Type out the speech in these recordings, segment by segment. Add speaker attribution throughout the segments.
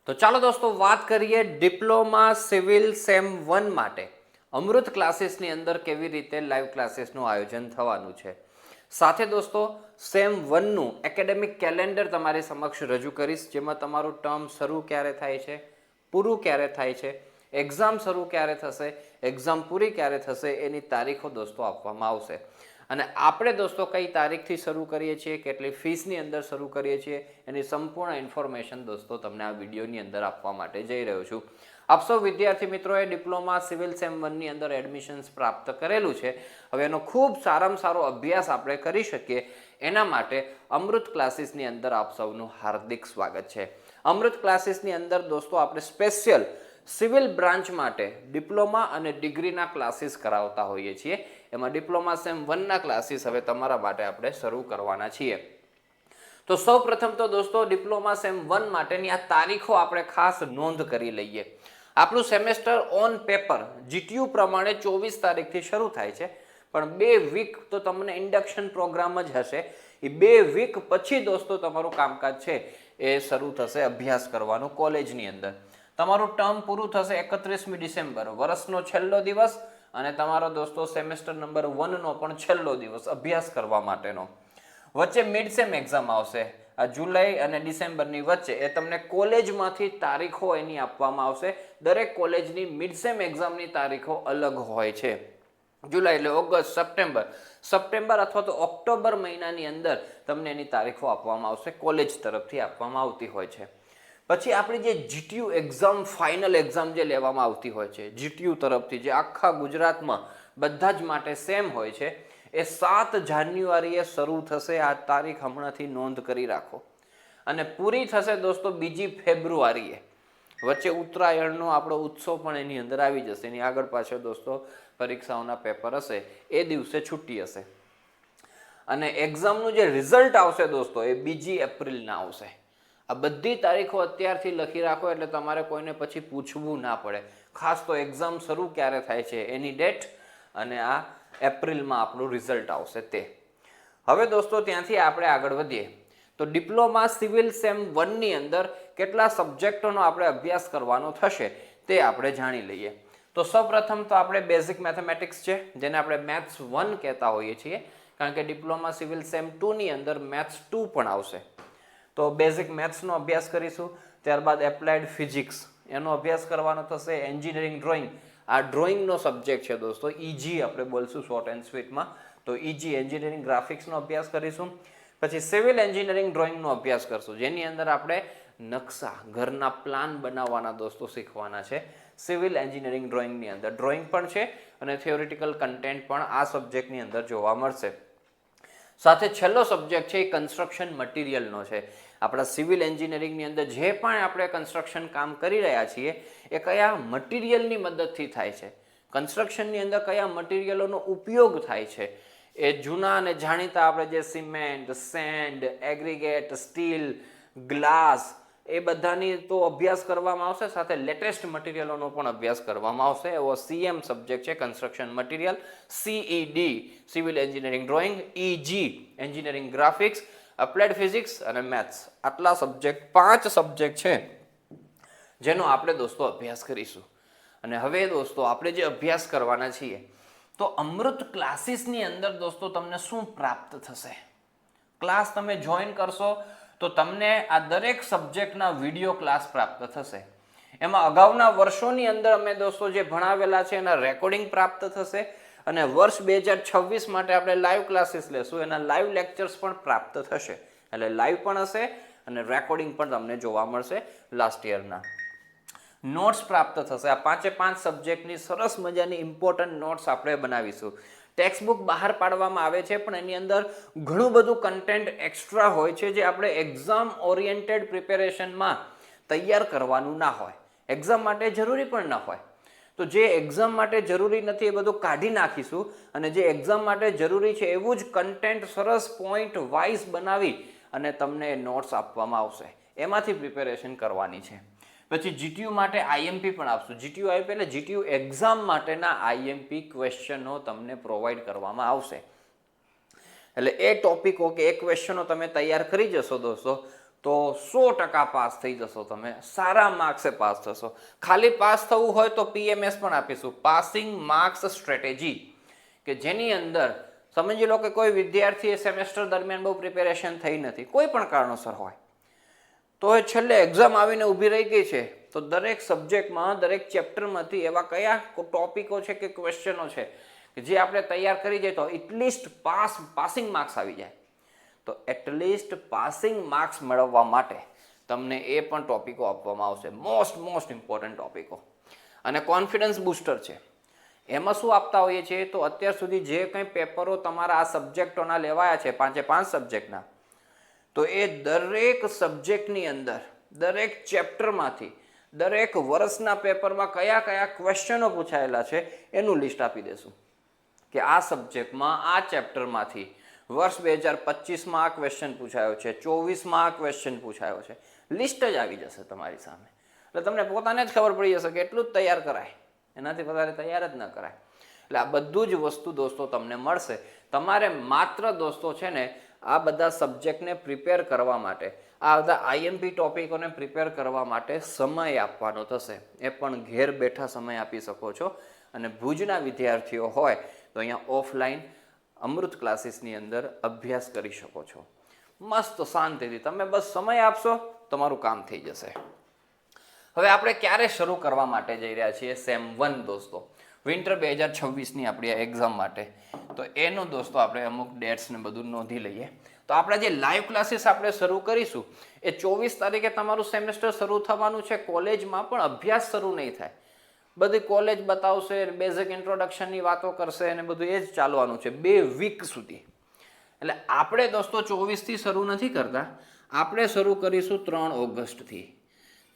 Speaker 1: તો ચાલો દોસ્તો વાત કરીએ ડિપ્લોમા સિવિલ સેમ 1 માટે અમૃત ક્લાસીસની અંદર કેવી રીતે લાઈવ ક્લાસીસનું આયોજન થવાનું છે. સાથે દોસ્તો સેમ 1નું એકેડેમિક કેલેન્ડર તમારી સમક્ષ રજૂ કરીશ, જેમાં તમારું ટર્મ શરૂ ક્યારે થાય છે, પૂરું ક્યારે થાય છે, એક્ઝામ શરૂ ક્યારે થશે, એક્ઝામ પૂરી ક્યારે થશે, એની તારીખો દોસ્તો આપવામાં આવશે. અને આપણે દોસ્તો કઈ તારીખથી શરૂ કરીએ છીએ, કેટલી ફીસની અંદર શરૂ કરીએ છીએ, એની સંપૂર્ણ ઇન્ફોર્મેશન દોસ્તો તમને આ વિડીયોની અંદર આપવા માટે જઈ રહ્યો છું. આપ સૌ વિદ્યાર્થી મિત્રોએ ડિપ્લોમા સિવિલ સેમ 1ની અંદર એડમિશન્સ પ્રાપ્ત કરેલું છે. હવે એનો ખૂબ સારામાં સારો અભ્યાસ આપણે કરી શકીએ એના માટે અમૃત ક્લાસીસની અંદર આપ સૌનું હાર્દિક સ્વાગત છે. અમૃત ક્લાસીસની અંદર દોસ્તો આપણે સ્પેશિયલ સિવિલ બ્રાન્ચ માટે ડિપ્લોમા અને ડિગ્રીના ક્લાસીસ કરાવતા હોઈએ છીએ. એમાં ડિપ્લોમા સેમ 1ના ક્લાસીસ હવે તમારા માટે આપણે શરૂ કરવાના છીએ. તો સૌ પ્રથમ તો દોસ્તો ડિપ્લોમા સેમ 1 માટેની આ તારીખો આપણે ખાસ નોંધ કરી લઈએ. આપણું સેમેસ્ટર ઓન પેપર જીટીયુ પ્રમાણે 24 તારીખથી શરૂ થાય છે, પણ 2 વીક તો તમને ઇન્ડક્શન પ્રોગ્રામ જ હશે. એ 2 વીક પછી દોસ્તો તમારું કામકાજ છે એ શરૂ થશે અભ્યાસ કરવાનું કોલેજની અંદર. તમારું ટર્મ પૂરું થશે 31મી ડિસેમ્બર, વર્ષનો છેલ્લો દિવસ, અને તમારો દોસ્તો સેમેસ્ટર નંબર 1નો પણ છેલ્લો દિવસ અભ્યાસ કરવા માટેનો. વચ્ચે મિડ સેમ એક્ઝામ આવશે આ જુલાઈ અને ડિસેમ્બરની વચ્ચે. એ તમને કોલેજમાંથી તારીખો એની આપવામાં આવશે. દરેક કોલેજની મિડ સેમ એક્ઝામની તારીખો અલગ હોય છે. જુલાઈ એટલે ઓગસ્ટ, સપ્ટેમ્બર અથવા તો ઓક્ટોબર મહિનાની અંદર તમને એની તારીખો આપવામાં આવશે, કોલેજ તરફથી આપવામાં આવતી હોય છે. પછી આપણી જે જીટીયુ એક્ઝામ, ફાઇનલ એક્ઝામ જે લેવામાં આવતી હોય છે જીટીયુ તરફથી, જે આખા ગુજરાતમાં બધા જ માટે સેમ હોય છે, એ 7 જાન્યુઆરીએ શરૂ થશે. આ તારીખ હમણાંથી નોંધ કરી રાખો. અને પૂરી થશે દોસ્તો 2 ફેબ્રુઆરીએ. વચ્ચે ઉત્તરાયણનો આપણો ઉત્સવ પણ એની અંદર આવી જશે. એની આગળ પાછળ દોસ્તો પરીક્ષાઓના પેપર હશે, એ દિવસે છૂટી હશે. અને એક્ઝામનું જે રિઝલ્ટ આવશે દોસ્તો એ 2 એપ્રિલના આવશે. આ બધી તારીખો અત્યારથી લખી રાખો એટલે તમારે કોઈને પછી પૂછવું ના પડે. ખાસ તો એક્ઝામ શરૂ ક્યારે થાય છે એની ડેટ અને આ એપ્રિલમાં આપણું રિઝલ્ટ આવશે તે. હવે દોસ્તો ત્યાંથી આપણે આગળ વધીએ તો ડિપ્લોમા સિવિલ સેમ 1ની અંદર કેટલા સબ્જેક્ટોનો આપણે અભ્યાસ કરવાનો થશે તે આપણે જાણી લઈએ. તો સૌપ્રથમ તો આપણે બેઝિક મેથેમેટિક્સ છે, જેને આપણે મેથ્સ 1 કહેતા હોઈએ છીએ, કારણ કે ડિપ્લોમા સિવિલ સેમ 2ની અંદર મેથ્સ 2 પણ આવશે. તો બેઝિક મેથ્સનો અભ્યાસ કરીશું. ત્યારબાદ એપ્લાઇડ ફિઝિક્સ એનો અભ્યાસ કરવાનો થશે. એન્જિનિયરિંગ ડ્રોઈંગ, આ ડ્રોઈંગનો સબ્જેક્ટ છે દોસ્તો, ઈજી આપણે બોલશું શોર્ટ એન્ડ સ્વીટમાં. તો ઈજી એન્જિનિયરિંગ ગ્રાફિક્સનો અભ્યાસ કરીશું. પછી સિવિલ એન્જિનિયરિંગ ડ્રોઈંગનો અભ્યાસ કરશું, જેની અંદર આપણે નકશા, ઘરના પ્લાન બનાવવાના દોસ્તો શીખવાના છે. સિવિલ એન્જિનિયરિંગ ડ્રોઈંગની અંદર ડ્રોઈંગ પણ છે અને થિયોરિટિકલ કન્ટેન્ટ પણ આ સબ્જેક્ટની અંદર જોવા મળશે. સાથે છેલ્લો સબ્જેક્ટ છે એ કન્સ્ટ્રક્શન મટીરિયલનો છે. આપણા સિવિલ એન્જિનિયરિંગની અંદર જે પણ આપણે કન્સ્ટ્રક્શન કામ કરી રહ્યા છીએ એ કયા મટીરિયલની મદદથી થાય છે, કન્સ્ટ્રક્શનની અંદર કયા મટીરિયલોનો ઉપયોગ થાય છે, એ જૂના અને જાણીતા આપણે જે cement, sand, aggregate, steel, glass, એ બધાની તો અભ્યાસ કરવામાં આવશે. સાથે લેટેસ્ટ મટીરિયલોનો પણ અભ્યાસ કરવામાં આવશે. એવો સીએમ સબ્જેક્ટ છે construction material. CED civil engineering drawing, easy engineering graphics, applied physics અને મેથ્સ. આટલા સબ્જેક્ટ, 5 સબ્જેક્ટ છે જેનો આપણે દોસ્તો અભ્યાસ કરીશું. અને હવે દોસ્તો આપણે જે અભ્યાસ કરવાના છીએ તો અમૃત ક્લાસીસની અંદર દોસ્તો તમને શું પ્રાપ્ત થશે? ક્લાસ તમે જોઈન કરશો તો તમને આ દરેક સબ્જેક્ટના વિડીયો ક્લાસ પ્રાપ્ત થશે. એમાં અગાઉના વર્ષોની અંદર અમે દોસ્તો જે ભણાવેલા છે એના રેકોર્ડિંગ પ્રાપ્ત થશે. અને વર્ષ 2026 માટે આપણે લાઈવ ક્લાસીસ લેશું, એના લાઈવ લેક્ચર્સ પણ પ્રાપ્ત થશે. એટલે લાઈવ પણ હશે અને રેકોર્ડિંગ પણ તમને જોવા મળશે લાસ્ટ યરના. નોટ્સ પ્રાપ્ત થશે. આ 5 સબ્જેક્ટની સરસ મજાની ઇમ્પોર્ટન્ટ નોટ્સ આપણે બનાવીશું. ટેક્સ્ટબુક બહાર પાડવામાં આવે છે, પણ એની અંદર ઘણું બધું કન્ટેન્ટ એક્સ્ટ્રા હોય છે જે આપણે એક્ઝામ ઓરિએન્ટેડ પ્રિપેરેશનમાં તૈયાર કરવાનું ના હોય, એક્ઝામ માટે જરૂરી પણ ના હોય. તો જે એક્ઝામ માટે જરૂરી નથી એ બધું કાઢી નાખીશું અને જે એક્ઝામ માટે જરૂરી છે એવું જ કન્ટેન્ટ સરસ પોઈન્ટ વાઇઝ બનાવી અને તમને નોટ્સ આપવામાં આવશે. એમાંથી પ્રિપેરેશન કરવાની છે. પછી જીટીયુ માટે આઈએમપી પણ આપશું. જીટીયુ આઈએમપી એટલે જીટીયુ એક્ઝામ માટેના આઈએમપી ક્વેશ્ચનો તમને પ્રોવાઈડ કરવામાં આવશે. એટલે એ ટોપિકો કે એ ક્વેશ્ચનો તમે તૈયાર કરી જશો દોસ્તો તો 100% પાસ થઈ જશો. તમે સારા માર્ક્સે પાસ થશો. ખાલી પાસ થવું હોય તો PMS પણ આપીશું, પાસિંગ માર્ક્સ સ્ટ્રેટેજી, કે જેની અંદર સમજી લો કે કોઈ વિદ્યાર્થીએ સેમેસ્ટર દરમિયાન બહુ પ્રિપેરેશન થઈ નથી, કોઈ પણ કારણોસર હોય, તો એ છેલ્લે એક્ઝામ આવીને ઊભી રહી ગઈ છે, તો દરેક સબ્જેક્ટમાં દરેક ચેપ્ટરમાંથી એવા કયા ટોપિકો છે કે ક્વેશ્ચનો છે કે જે આપણે તૈયાર કરી જાય તો એટલીસ્ટ પાસિંગ માર્ક્સ આવી જાય. તો એટલીસ્ટ પાસિંગ માર્ક્સ મેળવવા માટે તમને એ પણ ટોપિકો આપવામાં આવશે, મોસ્ટ ઇમ્પોર્ટન્ટ ટોપિકો. અને કોન્ફિડન્સ બૂસ્ટર છે. એમાં શું આપતા હોઈએ છીએ, તો અત્યાર સુધી જે કંઈ પેપરો તમારા આ સબ્જેક્ટોના લેવાયા છે, 5 સબ્જેક્ટના, તો એ દરેક સબ્જેક્ટની અંદર દરેક ચેપ્ટરમાંથી દરેક વર્ષના પેપરમાં કયા ક્વેશ્ચનો પૂછાયેલા છે એનું લિસ્ટ આપી દેશું, કે આ સબ્જેક્ટમાં આ ચેપ્ટરમાંથી વર્ષ 2025માં આ ક્વેશ્ચન પૂછાયો છે, 24માં આ ક્વેશ્ચન પૂછાયો છે, લિસ્ટ જ આવી જશે તમારી સામે. એટલે તમને પોતાને જ ખબર પડી જશે કે એટલું જ તૈયાર કરાય, એનાથી વધારે તૈયાર જ ન કરાય. એટલે આ બધું જ વસ્તુ દોસ્તો તમને મળશે. તમારે માત્ર દોસ્તો છે ને આ બધા સબ્જેક્ટને પ્રિપેર કરવા માટે, આ બધા IMP ટોપિકોને પ્રિપેર કરવા માટે સમય આપવાનો થશે. એ પણ ઘેર બેઠા સમય આપી શકો છો. અને ભુજના વિદ્યાર્થીઓ હોય તો અહીંયા ઓફલાઈન અમૃત ક્લાસીસની અંદર અભ્યાસ કરી શકો છો. મસ્ત શાંતિથી તમે બસ સમય આપશો, તમારું કામ થઈ જશે. હવે આપણે ક્યારે શરૂ કરવા માટે જઈ રહ્યા છીએ સેમ 1 દોસ્તો? વિન્ટર 2026ની આપણી આ એક્ઝામ માટે. તો એનું દોસ્તો આપણે અમુક ડેટ્સ ને બધું નોંધી લઈએ. તો આપણે જે લાઈવ ક્લાસીસ આપણે શરૂ કરીશું એ 24 તારીખે તમારું સેમેસ્ટર શરૂ થવાનું છે. કોલેજમાં પણ અભ્યાસ શરૂ નહીં થાય, બધી કોલેજ બતાવશે, બેઝિક ઇન્ટ્રોડક્શનની વાતો કરશે અને બધું એ જ ચાલવાનું છે 2 વીક સુધી. એટલે આપણે દોસ્તો 24થી શરૂ નથી કરતા, આપણે શરૂ કરીશું 3 ઓગસ્ટથી.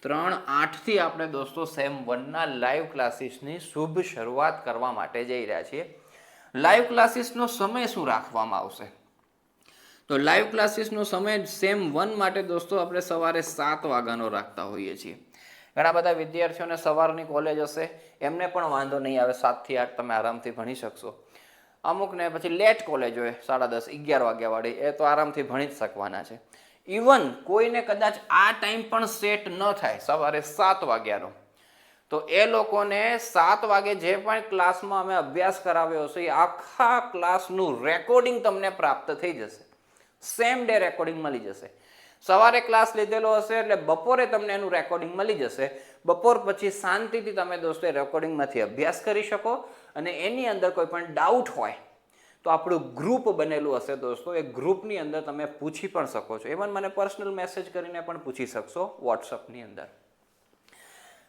Speaker 1: 3/8થી આપણે દોસ્તો સેમ 1ના લાઈવ ક્લાસીસની શુભ શરૂઆત કરવા માટે જઈ રહ્યા છીએ. લાઈવ ક્લાસીસનો સમય શું રાખવામાં આવશે? તો લાઈવ ક્લાસીસનો સમય સેમ 1 માટે દોસ્તો આપણે સવારે 7 વાગ્યાનો રાખતા હોઈએ છીએ. ઘણા બધા વિદ્યાર્થીઓને સવારની કોલેજ હશે, એમને પણ વાંધો નહીં આવે, 7 થી 8 તમે આરામથી ભણી શકશો. અમુકને પછી લેટ કોલેજ હોય 10:30, 11 વાગ્યાવાળી, એ તો આરામથી ભણી જ શકવાના છે. ઇવન કોઈને કદાચ આ ટાઈમ પણ સેટ ન થાય સવારે 7 વાગ્યાનો, તો એ લોકોને 7 વાગે જે પણ ક્લાસમાં અમે અભ્યાસ કરાવ્યો હશે એ આખા ક્લાસનું રેકોર્ડિંગ તમને પ્રાપ્ત થઈ જશે. સેમ ડે રેકોર્ડિંગ મળી જશે. સવારે ક્લાસ લીધેલો હશે એટલે બપોરે તમને એનું રેકોર્ડિંગ મળી જશે. બપોર પછી શાંતિથી તમે દોસ્તો રેકોર્ડિંગમાંથી અભ્યાસ કરી શકો. અને એની અંદર કોઈ પણ ડાઉટ હોય તો આપણું ગ્રુપ બનેલું હશે દોસ્તો, એ ગ્રુપની અંદર તમે પૂછી પણ શકો છો. ઇવન મને પર્સનલ મેસેજ કરીને પણ પૂછી શકશો વોટ્સઅપની અંદર.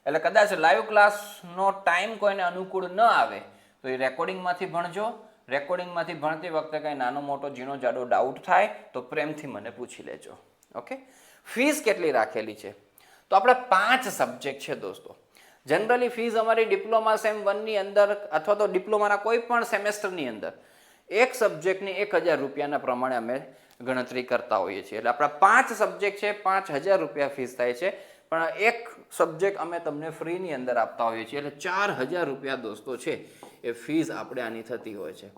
Speaker 1: એટલે કદાચ લાઈવ ક્લાસનો ટાઈમ કોઈને અનુકૂળ ન આવે તો એ રેકોર્ડિંગમાંથી ભણજો. રેકોર્ડિંગમાંથી ભણતી વખતે કંઈ નાનો મોટો ઝીણો જાડો ડાઉટ થાય તો પ્રેમથી મને પૂછી લેજો. ઓકે. ફીસ કેટલી રાખેલી છે? તો આપણે 5 સબ્જેક્ટ છે દોસ્તો. જનરલી ફીસ અમારી ડિપ્લોમા સેમ 1ની અંદર અથવા તો ડિપ્લોમાના કોઈ પણ સેમેસ્ટરની અંદર એક સબ્જેક્ટની 1000 રૂપિયાના પ્રમાણે અમે ગણતરી કરતા હોઈએ છીએ. એટલે આપણા 5 સબ્જેક્ટ છે, 5000 રૂપિયા ફીસ થાય છે. પણ એક સબ્જેક્ટ અમે તમને ફ્રીની અંદર આપતા હોઈએ છીએ. એટલે 4000 રૂપિયા દોસ્તો છે એ ફીસ આપણે આની થતી હોય છે.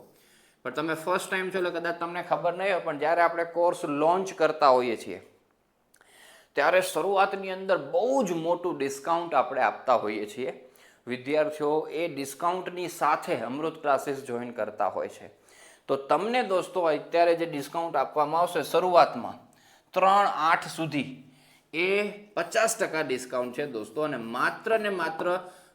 Speaker 1: પણ તમે ફર્સ્ટ ટાઈમ છો એટલે કદાચ તમને ખબર નહીં હોય, પણ જ્યારે આપણે કોર્સ લોન્ચ કરતા હોઈએ છીએ ત્યારે શરૂઆતની અંદર બહુ જ મોટું ડિસ્કાઉન્ટ આપણે આપતા હોઈએ છીએ. વિદ્યાર્થીઓ એ ડિસ્કાઉન્ટની સાથે અમૃત ક્લાસીસ જોઈન કરતા હોય છે. તો તમને દોસ્તો અત્યારે જે ડિસ્કાઉન્ટ આપવામાં આવશે શરૂઆતમાં 3/8 સુધી, એ 50% ડિસ્કાઉન્ટ છે દોસ્તો. અને માત્ર ને માત્ર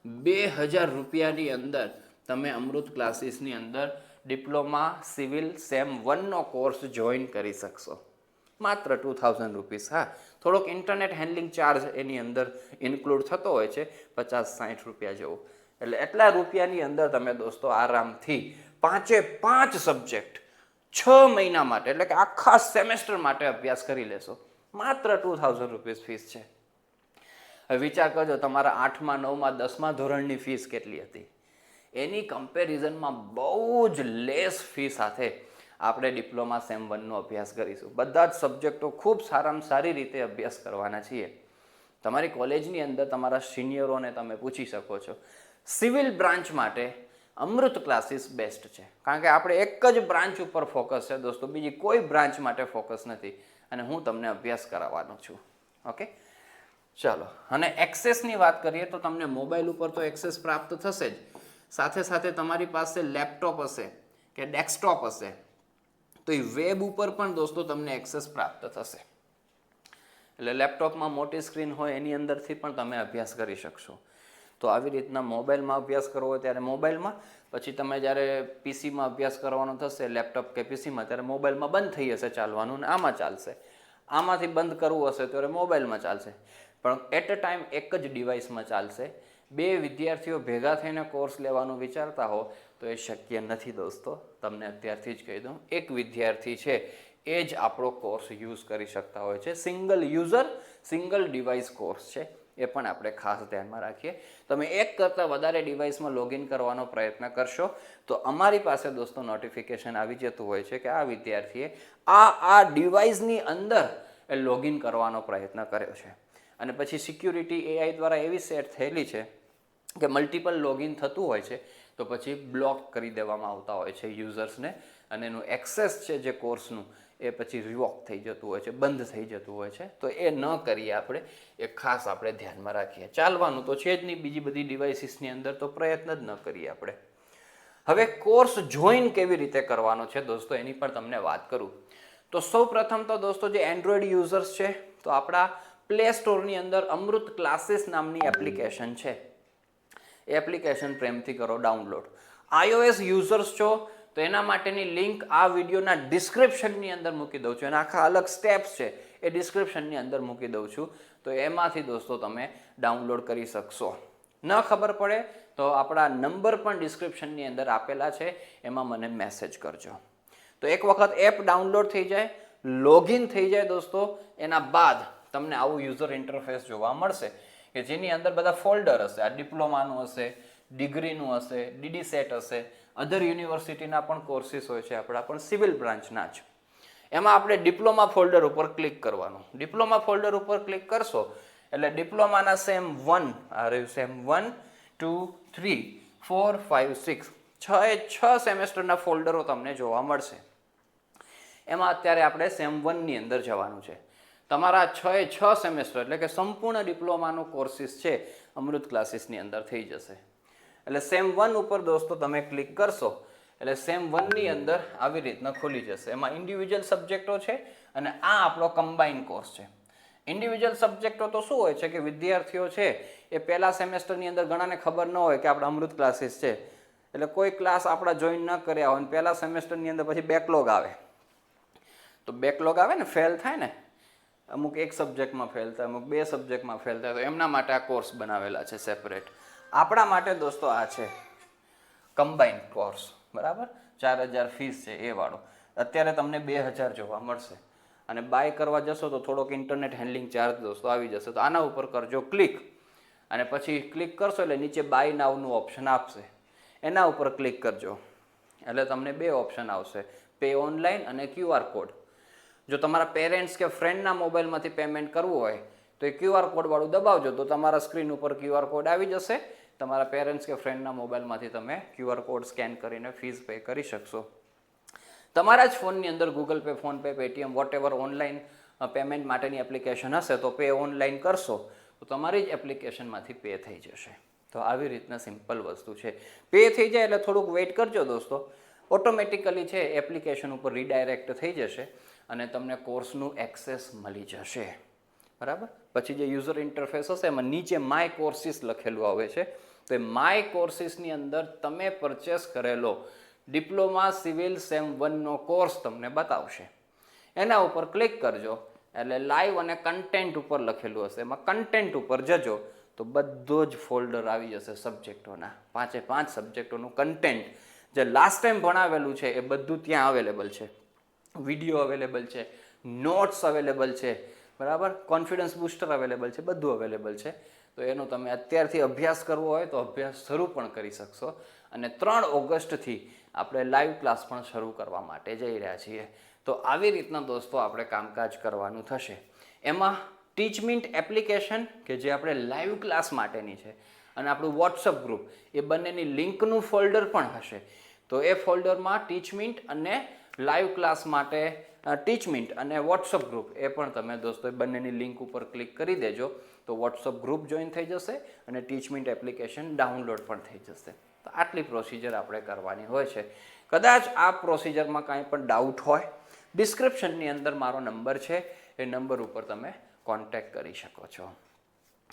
Speaker 1: 2000 રૂપિયાની અંદર તમે અમૃત ક્લાસીસની અંદર ડિપ્લોમા સિવિલ સેમ 1નો કોર્સ જોઈન કરી શકશો. માત્ર 2000 રૂપીસ. હા, થોડોક ઇન્ટરનેટ હેન્ડલિંગ ચાર્જ એની અંદર ઇન્ક્લુડ થતો હોય છે, 50-60 રૂપિયા જેવો. એટલે એટલા રૂપિયાની અંદર તમે દોસ્તો આરામથી 5 સબ્જેક્ટ 6 મહિના માટે, એટલે કે આખા સેમેસ્ટર માટે અભ્યાસ કરી લેશો. માત્ર 2000 રૂપીસ ફીસ છે. હવે વિચાર કરજો તમારા 8મા 9મા 10મા ધોરણની ફીસ કેટલી હતી, એની કમ્પેરિઝનમાં બહુ જ લેસ ફી સાથે આપણે ડિપ્લોમા સેમ 1નો અભ્યાસ કરીશું. બધા જ સબ્જેક્ટો ખૂબ સારામાં સારી રીતે અભ્યાસ કરવાના છીએ. તમારી કોલેજની અંદર તમારા સિનિયરોને તમે પૂછી શકો છો. સિવિલ બ્રાન્ચ માટે અમૃત ક્લાસીસ બેસ્ટ છે, કારણ કે આપણે એક જ બ્રાન્ચ ઉપર ફોકસ છે દોસ્તો, બીજી કોઈ બ્રાન્ચ માટે ફોકસ નથી. અને હું તમને અભ્યાસ કરાવવાનો છું. ઓકે, ચાલો. અને એક્સેસની વાત કરીએ તો તમને મોબાઈલ ઉપર તો એક્સેસ પ્રાપ્ત થશે જ, સાથે સાથે તમારી પાસે લેપટોપ હશે કે ડેસ્કટોપ હશે તો એ વેબ ઉપર પણ દોસ્તો તમને એક્સેસ પ્રાપ્ત થશે. એટલે લેપટોપમાં મોટી સ્ક્રીન હોય એની અંદરથી પણ તમે અભ્યાસ કરી શકશો. તો આવી રીતના મોબાઈલમાં અભ્યાસ કરવો હોય ત્યારે મોબાઈલમાં, પછી તમે જ્યારે પીસીમાં અભ્યાસ કરવાનો થશે લેપટોપ કે પીસીમાં, ત્યારે મોબાઈલમાં બંધ થઈ જશે ચાલવાનું ને આમાં ચાલશે. આમાંથી બંધ કરવું હશે ત્યારે મોબાઈલમાં ચાલશે, પણ એટ અ ટાઈમ એક જ ડિવાઇસમાં ચાલશે. બે વિદ્યાર્થીઓ ભેગા થઈને કોર્સ લેવાનું વિચારતા હો તો એ શક્ય નથી દોસ્તો. તમને અત્યારથી જ કહી દઉં, એક વિદ્યાર્થી છે એ જ આપણો કોર્સ યુઝ કરી શકતા હોય છે. Single user single device course છે, એ પણ આપણે ખાસ ધ્યાનમાં રાખીએ. તમે એક કરતાં વધારે ડિવાઇસમાં લોગિન કરવાનો પ્રયત્ન કરશો તો અમારી પાસે દોસ્તો નોટિફિકેશન આવી જતું હોય છે કે આ વિદ્યાર્થીએ આ ડિવાઇસની અંદર એ લોગિન કરવાનો પ્રયત્ન કર્યો છે. અને પછી સિક્યુરિટી એઆઈ દ્વારા એવી સેટ થયેલી છે કે મલ્ટિપલ લોગિન થતું હોય છે તો પછી બ્લોક કરી દેવામાં આવતા હોય છે યુઝર્સને, અને એનું એક્સેસ છે જે કોર્સનું એ પછી રિવોક થઈ જતું હોય છે, બંધ થઈ જતું હોય છે. તો એ ન કરીએ આપણે, એ ખાસ આપણે ધ્યાનમાં રાખીએ. ચાલવાનું તો છે જ નહીં બીજી બધી ડિવાઇસીસની અંદર, તો પ્રયત્ન જ ન કરીએ આપણે. હવે કોર્સ જોઈન કેવી રીતે કરવાનો છે દોસ્તો એની પણ તમને વાત કરું તો સૌ પ્રથમ તો દોસ્તો જે એન્ડ્રોઈડ યુઝર્સ છે તો આપણા પ્લે સ્ટોરની અંદર અમૃત ક્લાસીસ નામની એપ્લિકેશન છે. એ એપ્લિકેશન પ્રેમથી કરો ડાઉનલોડ. iOS યુઝર્સ છો તો એના માટેની લિંક આ વિડીયોના ડિસ્ક્રિપ્શનની અંદર મૂકી દઉં છું, એના આખા અલગ સ્ટેપ્સ છે એ ડિસ્ક્રિપ્શનની અંદર મૂકી દઉં છું. તો એમાંથી દોસ્તો તમે ડાઉનલોડ કરી શકશો. ન ખબર પડે તો આપણા નંબર પણ ડિસ્ક્રિપ્શનની અંદર આપેલા છે, એમાં મને મેસેજ કરજો. તો એક વખત એપ ડાઉનલોડ થઈ જાય, લોગિન થઈ જાય દોસ્તો, એના બાદ તમને આવું યુઝર ઇન્ટરફેસ જોવા મળશે કે જેની અંદર બધા ફોલ્ડર હશે. આ ડિપ્લોમાનું હશે, ડિગ્રીનું હશે, ડીડી સેટ હશે, અધર યુનિવર્સિટીના પણ કોર્સીસ હોય છે આપણા, પણ સિવિલ બ્રાન્ચના જ. એમાં આપણે ડિપ્લોમા ફોલ્ડર ઉપર ક્લિક કરવાનું. ડિપ્લોમા ફોલ્ડર ઉપર ક્લિક કરશો એટલે ડિપ્લોમાના સેમ 1 આ રહ્યું, સેમ 1, 2, 3, 4, 5, 6 6 સેમેસ્ટરના ફોલ્ડરો તમને જોવા મળશે. એમાં અત્યારે આપણે સેમ 1ની અંદર જવાનું છે. તમારા 6 સેમેસ્ટર એટલે કે સંપૂર્ણ ડિપ્લોમાનો કોર્સીસ છે અમૃત ક્લાસીસની અંદર થઈ જશે. એટલે સેમ 1 ઉપર દોસ્તો તમે ક્લિક કરશો એટલે સેમ 1ની અંદર આવી રીતના ખુલી જશે. એમાં ઇન્ડિવિજ્યુઅલ સબ્જેક્ટો છે અને આ આપણો કમ્બાઇન કોર્સ છે. ઇન્ડિવિજ્યુઅલ સબ્જેક્ટો તો શું હોય છે કે વિદ્યાર્થીઓ છે એ પહેલા સેમેસ્ટરની અંદર ઘણાને ખબર ન હોય કે આપણા અમૃત ક્લાસીસ છે, એટલે કોઈ ક્લાસ આપણા જોઈન ન કર્યા હોય અને પહેલા સેમેસ્ટરની અંદર પછી બેકલોગ આવે. તો બેકલોગ આવે ને, ફેલ થાય ને, અમુક એક સબ્જેક્ટમાં ફેલ થાય, અમુક 2 સબ્જેક્ટમાં ફેલ થાય, તો એમના માટે આ કોર્સ બનાવેલા છે સેપરેટ. આપણા માટે દોસ્તો આ છે કમ્બાઇન્ડ કોર્સ, બરાબર. 4000 ફીસ છે એ વાળો. અત્યારે તમને 2000 જોવા મળશે. અને બાય કરવા જશો તો થોડોક ઇન્ટરનેટ હેન્ડલિંગ ચાર્જ દોસ્તો આવી જશે. તો આના ઉપર કરજો ક્લિક, અને પછી ક્લિક કરશો એટલે નીચે બાય નાવનું ઓપ્શન આપશે, એના ઉપર ક્લિક કરજો એટલે તમને 2 ઓપ્શન આવશે, પે ઓનલાઈન અને QR કોડ. જો તમારા પેરેન્ટ્સ કે ફ્રેન્ડના મોબાઈલમાંથી પેમેન્ટ કરવું હોય તો એ QR કોડવાળું દબાવજો તો તમારા સ્ક્રીન ઉપર QR કોડ આવી જશે. તમારા પેરેન્ટ્સ કે ફ્રેન્ડના મોબાઈલમાંથી તમે QR કોડ સ્કેન કરીને ફીસ પે કરી શકશો. તમારા જ ફોનની અંદર Google Pay, PhonePe, Paytm, whatever online payment માટેની એપ્લિકેશન હશે તો પે ઓનલાઈન કરશો તો તમારી જ એપ્લિકેશનમાંથી પે થઈ જશે. તો આવી રીતના સિમ્પલ વસ્તુ છે. પે થઈ જાય એટલે થોડુંક વેઇટ કરજો દોસ્તો, ઓટોમેટિકલી છે એપ્લિકેશન ઉપર રીડાયરેક્ટ થઈ જશે અને તમને કોર્સનું એક્સેસ મળી જશે, બરાબર. પછી જે યુઝર ઇન્ટરફેસ હશે એમાં નીચે માય કોર્સીસ લખેલું આવે છે. તો એ માય કોર્સીસની અંદર તમે પરચેસ કરેલો ડિપ્લોમા સિવિલ સેમ 1નો કોર્સ તમને બતાવશે. એના ઉપર ક્લિક કરજો એટલે લાઈવ અને કન્ટેન્ટ ઉપર લખેલું હશે, એમાં કન્ટેન્ટ ઉપર જજો તો બધો જ ફોલ્ડર આવી જશે સબ્જેક્ટોના. 5 સબ્જેક્ટોનું કન્ટેન્ટ જે લાસ્ટ ટાઈમ ભણાવેલું છે એ બધું ત્યાં અવેલેબલ છે. વિડીયો અવેલેબલ છે, નોટ્સ અવેલેબલ છે, બરાબર, કોન્ફિડન્સ બૂસ્ટર અવેલેબલ છે, બધું અવેલેબલ છે. તો એનો તમે અત્યારથી અભ્યાસ કરવો હોય તો અભ્યાસ શરૂ પણ કરી શકશો. અને 3 ઓગસ્ટથી આપણે લાઈવ ક્લાસ પણ શરૂ કરવા માટે જઈ રહ્યા છીએ. તો આવી રીતના દોસ્તો આપણે કામકાજ કરવાનું થશે. એમાં ટીચમિન્ટ એપ્લિકેશન કે જે આપણે લાઈવ ક્લાસ માટેની છે અને આપણું વોટ્સઅપ ગ્રુપ, એ બંનેની લિંકનું ફોલ્ડર પણ હશે. તો એ ફોલ્ડરમાં ટીચમિન્ટ અને લાઈવ ક્લાસ માટે ટીચમિન્ટ અને વોટ્સઅપ ગ્રુપ એ પણ તમે દોસ્તો બંનેની લિંક ઉપર ક્લિક કરી દેજો તો વોટ્સઅપ ગ્રુપ જોઈન થઈ જશે અને ટીચમિન્ટ એપ્લિકેશન ડાઉનલોડ પણ થઈ જશે. તો આટલી પ્રોસિજર આપણે કરવાની હોય છે. કદાચ આ પ્રોસિજરમાં કાંઈ પણ ડાઉટ હોય, ડિસ્ક્રિપ્શનની અંદર મારો નંબર છે, એ નંબર ઉપર તમે કોન્ટેક્ટ કરી શકો છો.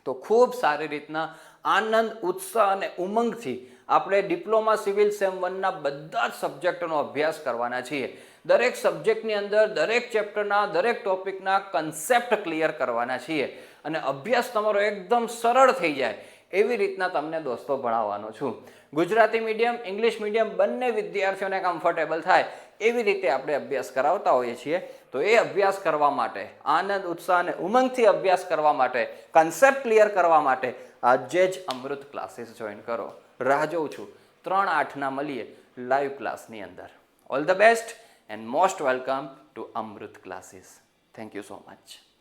Speaker 1: તો ખૂબ સારી રીતના આનંદ, ઉત્સાહ અને ઉમંગથી આપણે ડિપ્લોમા સિવિલ સેમ 1ના બધા જ સબ્જેક્ટનો અભ્યાસ કરવાના છીએ. દરેક સબ્જેક્ટની અંદર દરેક ચેપ્ટરના દરેક ટોપિકના કન્સેપ્ટ ક્લિયર કરવાના છીએ અને અભ્યાસ તમારો એકદમ સરળ થઈ જાય એવી રીતના તમને દોસ્તો ભણાવવાનો છું. ગુજરાતી મીડિયમ, ઇંગ્લિશ મીડિયમ બંને વિદ્યાર્થીઓને કમ્ફર્ટેબલ થાય એવી રીતે આપણે અભ્યાસ કરાવતા હોઈએ છીએ. તો એ અભ્યાસ કરવા માટે, આનંદ, ઉત્સાહ અને ઉમંગથી અભ્યાસ કરવા માટે, કન્સેપ્ટ ક્લિયર કરવા માટે આજે જ અમૃત ક્લાસીસ જોઈન કરો. રાહ જોઉં છું. 3/8ના મળીએ લાઈવ ક્લાસની અંદર. All the best and most welcome to Amrit classes. Thank you so much.